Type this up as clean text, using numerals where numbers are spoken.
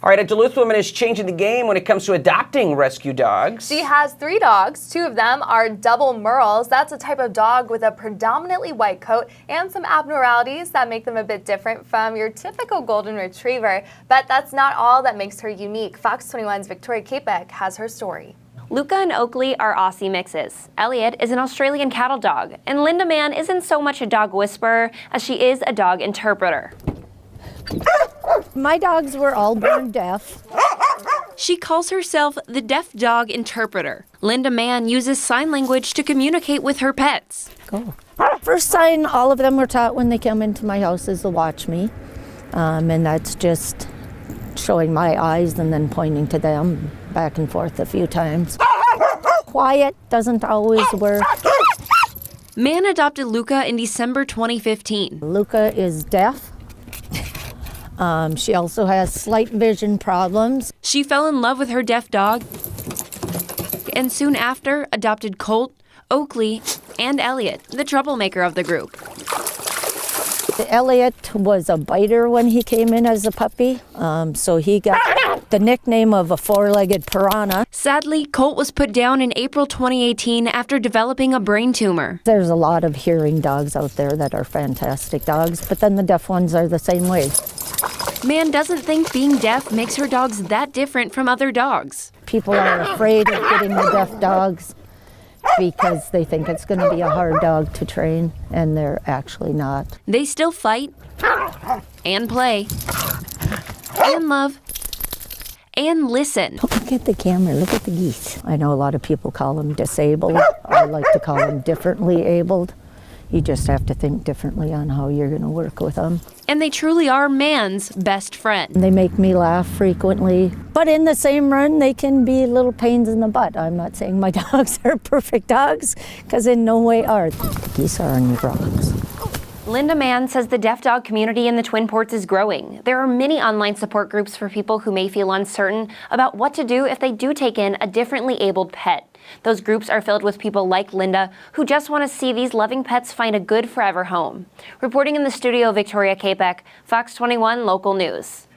All right, a Duluth woman is changing the game when it comes to adopting rescue dogs. She has 3 dogs. 2 of them are double merles. That's a type of dog with a predominantly white coat and some abnormalities that make them a bit different from your typical golden retriever. But that's not all that makes her unique. Fox 21's Viktoria Capek has her story. Leuka and Oakley are Aussie Mixes. Elliott is an Australian cattle dog, and Mann isn't so much a dog whisperer as she is a dog interpreter. My dogs were all born deaf. She calls herself the deaf dog interpreter. Mann uses sign language to communicate with her pets. Go. First sign all of them were taught when they come into my house is to watch me. And that's just showing my eyes and then pointing to them back and forth a few times. Quiet doesn't always work. Mann adopted Leuka in December 2015. Leuka is deaf. She also has slight vision problems. She fell in love with her deaf dog and soon after adopted Colt, Oakley, and Elliott, the troublemaker of the group. Elliott was a biter when he came in as a puppy, so he got the nickname of a 4-legged piranha. Sadly, Colt was put down in April 2018 after developing a brain tumor. There's a lot of hearing dogs out there that are fantastic dogs, but then the deaf ones are the same way. Mann doesn't think being deaf makes her dogs that different from other dogs. People are afraid of getting the deaf dogs because they think it's going to be a hard dog to train, and they're actually not. They still fight and play and love and listen. Look at the camera, look at the geese. I know a lot of people call them disabled. I like to call them differently abled. You just have to think differently on how you're going to work with them. And they truly are Mann's best friend. They make me laugh frequently, but in the same run, they can be little pains in the butt. I'm not saying my dogs are perfect dogs, because in no way are. These are new rocks. Mann says the deaf dog community in the Twin Ports is growing. There are many online support groups for people who may feel uncertain about what to do if they do take in a differently abled pet. Those groups are filled with people like Linda, who just want to see these loving pets find a good forever home. Reporting in the studio, Viktoria Capek, Fox 21 Local News.